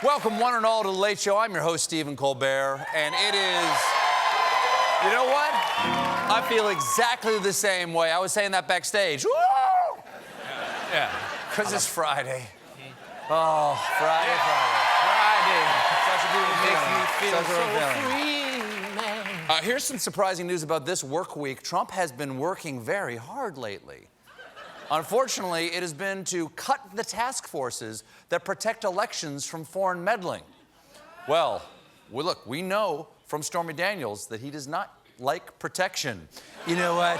Welcome, one and all, to The Late Show. I'm your host, Stephen Colbert, and it is... You know what? I feel exactly the same way. I was saying that backstage. Woo! Yeah. Because it's Friday. Oh, Friday. Such a beautiful feeling. Makes me feel so free, man. Here's some surprising news about this work week. Trump has been working very hard lately. Unfortunately, it has been to cut the task forces that protect elections from foreign meddling. Well, look, we know from Stormy Daniels that he does not like protection. You know what?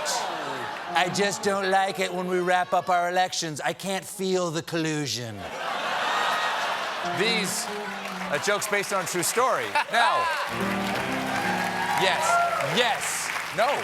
I just don't like it when we wrap up our elections. I can't feel the collusion. These joke's based on a true story. Now, yes, no.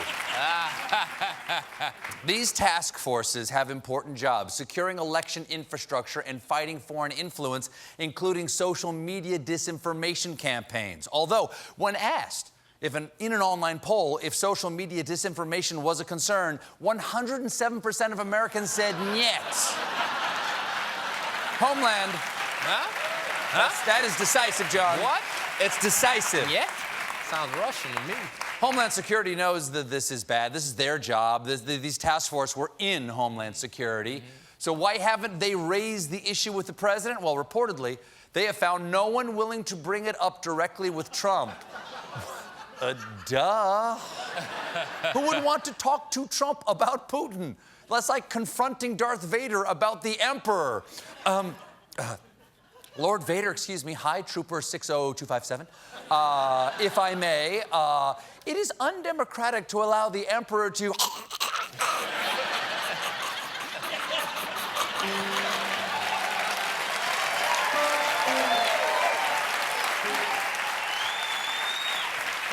These task forces have important jobs: securing election infrastructure and fighting foreign influence, including social media disinformation campaigns. Although, when asked in an online poll if social media disinformation was a concern, 107% of Americans said niet. Homeland. That is decisive, John. What? It's decisive. Yeah? Sounds Russian to me. Homeland Security knows that this is bad. This is their job. These task forces were in Homeland Security. So why haven't they raised the issue with the president? Well, reportedly, they have found no one willing to bring it up directly with Trump. Duh. Who would want to talk to Trump about Putin? That's like confronting Darth Vader about the Emperor. Lord Vader, excuse me, hi, Trooper 60257. If I may, it is undemocratic to allow the Emperor to...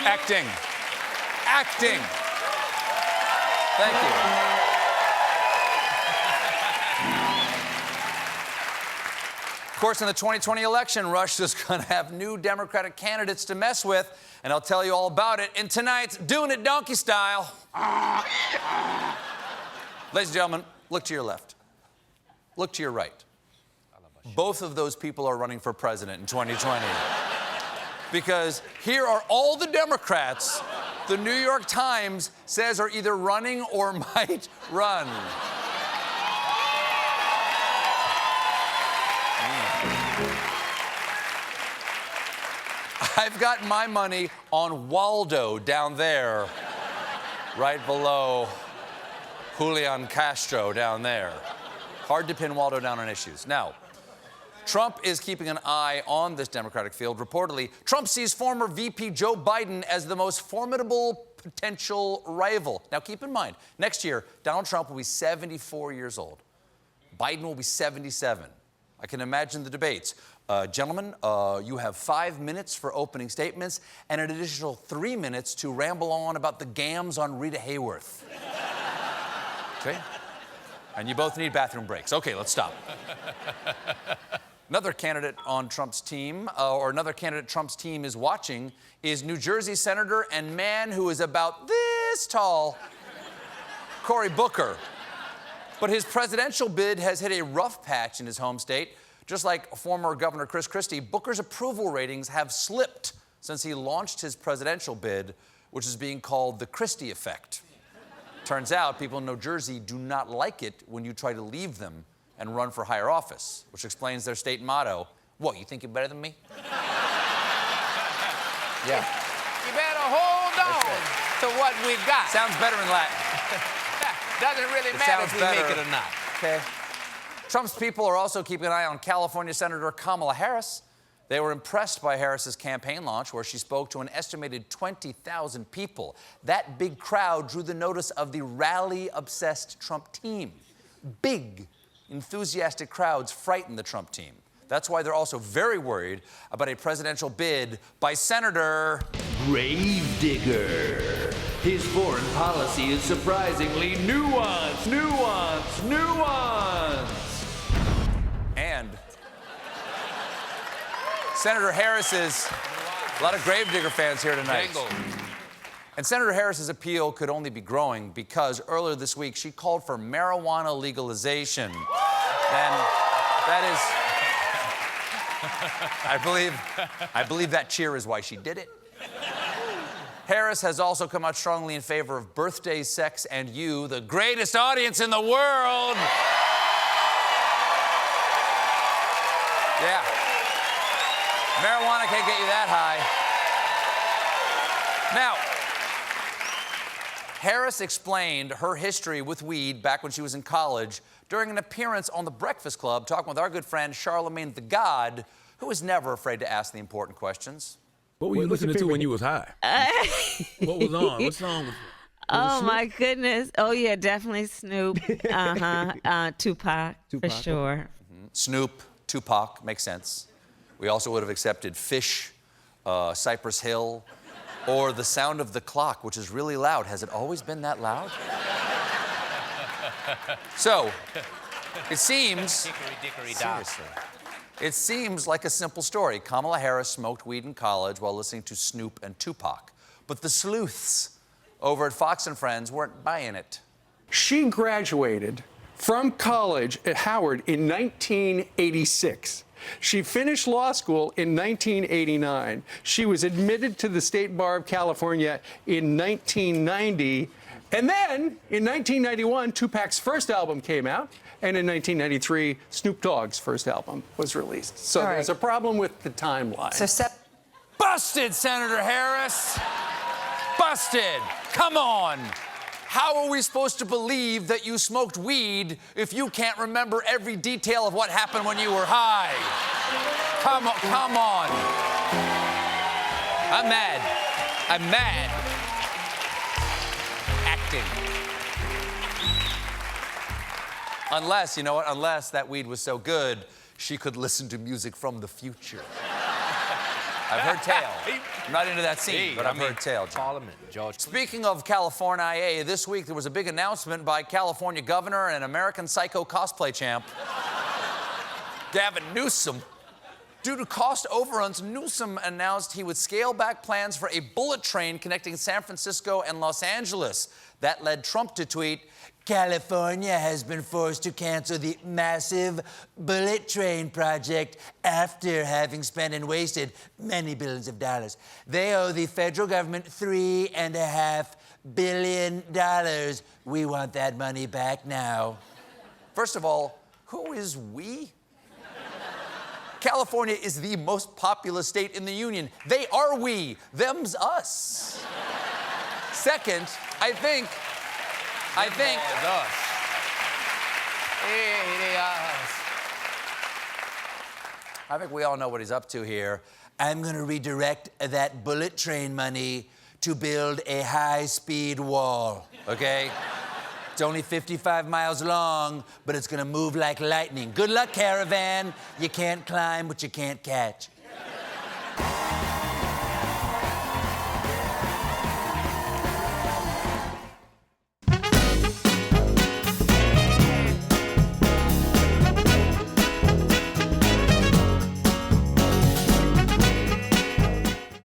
Acting. Thank you. Of course, in the 2020 election, Russia's going to have new Democratic candidates to mess with, and I'll tell you all about it in tonight's Doing It Donkey Style. Ladies and gentlemen, look to your left. Look to your right. Both of those people are running for president in 2020. Because here are all the Democrats the New York Times says are either running or might run. I've got my money on Waldo down there, right below Julian Castro down there. Hard to pin Waldo down on issues. Now, Trump is keeping an eye on this Democratic field. Reportedly, Trump sees former VP Joe Biden as the most formidable potential rival. Now, keep in mind, next year, Donald Trump will be 74 years old. Biden will be 77. I can imagine the debates. Gentlemen, you have 5 minutes for opening statements and an additional 3 minutes to ramble on about the gams on Rita Hayworth. Okay? And you both need bathroom breaks. Okay, let's stop. Another candidate on Trump's team, or another candidate Trump's team is watching, is New Jersey Senator and man who is about this tall, Cory Booker. But his presidential bid has hit a rough patch in his home state. Just like former Governor Chris Christie, Booker's approval ratings have slipped since he launched his presidential bid, which is being called the Christie effect. Turns out people in New Jersey do not like it when you try to leave them and run for higher office, which explains their state motto, what, you think you're better than me? Yeah. You better hold on to what we've got. Sounds better in Latin. Doesn't really matter if we make it or not. Okay. Trump's people are also keeping an eye on California Senator Kamala Harris. They were impressed by Harris's campaign launch, where she spoke to an estimated 20,000 people. That big crowd drew the notice of the rally-obsessed Trump team. Big, enthusiastic crowds frighten the Trump team. That's why they're also very worried about a presidential bid by Senator... Gravedigger. His foreign policy is surprisingly nuanced. And Senator Harris's... A lot of Gravedigger fans here tonight. And Senator Harris's appeal could only be growing because earlier this week she called for marijuana legalization. And that is... I believe that cheer is why she did it. Harris has also come out strongly in favor of birthday sex and you, the greatest audience in the world. Yeah. Marijuana can't get you that high. Now, Harris explained her history with weed back when she was in college during an appearance on The Breakfast Club, talking with our good friend Charlemagne the God, who was never afraid to ask the important questions. What were you listening to when you was high? What was on? What song was it? Oh, my goodness. Oh, yeah, definitely Snoop. Tupac, for sure. Snoop, Tupac, makes sense. We also would have accepted Fish, Cypress Hill, or The Sound of the Clock, which is really loud. Has it always been that loud? So, it seems... Seriously. It seems like a simple story. Kamala Harris smoked weed in college while listening to Snoop and Tupac. But the sleuths over at Fox and Friends weren't buying it. She graduated from college at Howard in 1986. She finished law school in 1989. She was admitted to the State Bar of California in 1990. And then, in 1991, Tupac's first album came out. And in 1993, Snoop Dogg's first album was released. So there's a problem with the timeline. Busted, Senator Harris! Busted! Come on! How are we supposed to believe that you smoked weed if you can't remember every detail of what happened when you were high? Come on. I'm mad. I'm mad. Acting. Unless, you know what? Unless that weed was so good, she could listen to music from the future. I've heard tale. I'm not into that scene, but I've heard tale. Parliament, George. Speaking of California, this week there was a big announcement by California governor and American Psycho cosplay champ, Gavin Newsom. Due to cost overruns, Newsom announced he would scale back plans for a bullet train connecting San Francisco and Los Angeles. That led Trump to tweet, "California has been forced to cancel the massive bullet train project after having spent and wasted many billions of dollars. They owe the federal government $3.5 billion. We want that money back now." First of all, who is we? California is the most populous state in the union. They are we. Them's us. Second, I think we all know what he's up to here. I'm gonna redirect that bullet train money to build a high-speed wall, okay? It's only 55 miles long, but it's gonna move like lightning. Good luck, caravan. You can't climb what you can't catch.